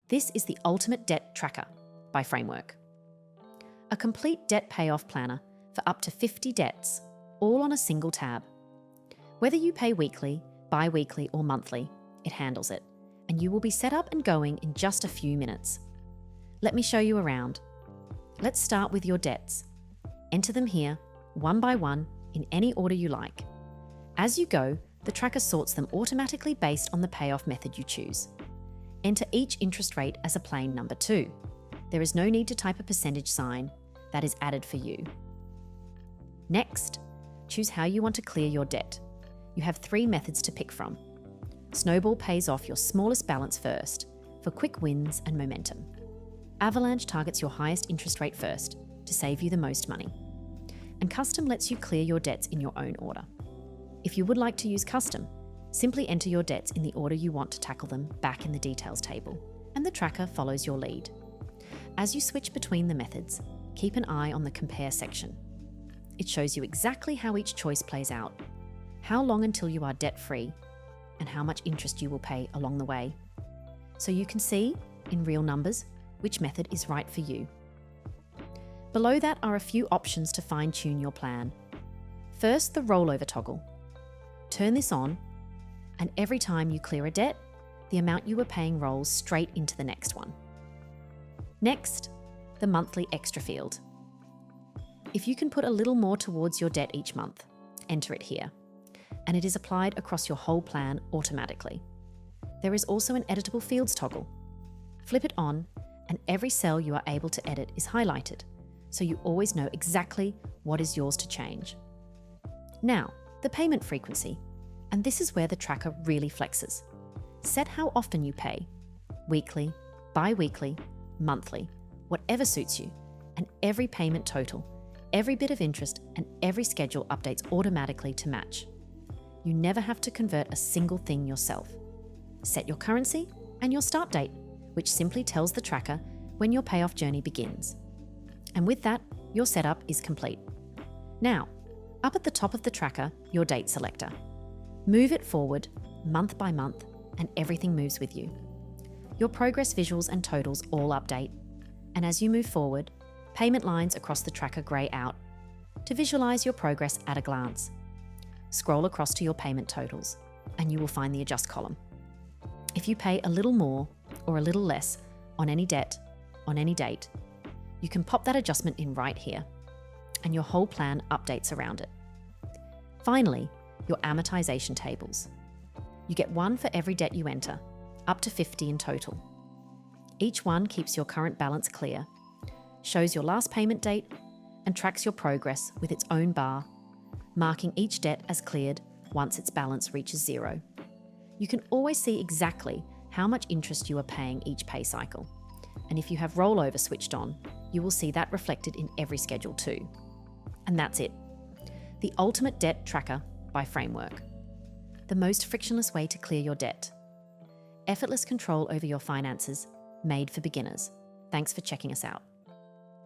This is the ultimate debt tracker by Framewrk. A complete debt payoff planner for up to 50 debts, all on a single tab. Whether you pay weekly, bi-weekly or monthly, it handles it, and you will be set up and going in just a few minutes. Let me show you around. Let's start with your debts. Enter them here, one by one, in any order you like. As you go, the tracker sorts them automatically based on the payoff method you choose. Enter each interest rate as a plain number 2. There is no need to type a percentage sign. That is added for you. Next, choose how you want to clear your debt. You have 3 methods to pick from. Snowball pays off your smallest balance first, for quick wins and momentum. Avalanche targets your highest interest rate first, to save you the most money. And Custom lets you clear your debts in your own order. If you would like to use Custom, simply enter your debts in the order you want to tackle them back in the details table, and the tracker follows your lead. As you switch between the methods, keep an eye on the Compare section. It shows you exactly how each choice plays out, how long until you are debt-free, and how much interest you will pay along the way. So you can see, in real numbers, which method is right for you. Below that are a few options to fine-tune your plan. First, the rollover toggle. Turn this on, and every time you clear a debt, the amount you were paying rolls straight into the next one. Next, the monthly extra field. If you can put a little more towards your debt each month, enter it here, and it is applied across your whole plan automatically. There is also an editable fields toggle. Flip it on, and every cell you are able to edit is highlighted, so you always know exactly what is yours to change. Now, the payment frequency, and this is where the tracker really flexes. Set how often you pay, weekly, bi-weekly, monthly, whatever suits you, and every payment total, every bit of interest, and every schedule updates automatically to match. You never have to convert a single thing yourself. Set your currency and your start date, which simply tells the tracker when your payoff journey begins. And with that, your setup is complete. Now, up at the top of the tracker, your date selector. Move it forward, month by month, and everything moves with you. Your progress visuals and totals all update. And as you move forward, payment lines across the tracker grey out to visualize your progress at a glance. Scroll across to your payment totals, and you will find the adjust column. If you pay a little more or a little less on any debt, on any date, you can pop that adjustment in right here, and your whole plan updates around it. Finally, your amortization tables. You get one for every debt you enter, up to 50 in total. Each one keeps your current balance clear, shows your last payment date, and tracks your progress with its own bar, marking each debt as cleared once its balance reaches 0. You can always see exactly how much interest you are paying each pay cycle. And if you have rollover switched on, you will see that reflected in every schedule too. And that's it. The ultimate debt tracker by Framewrk. The most frictionless way to clear your debt. Effortless control over your finances, made for beginners. Thanks for checking us out.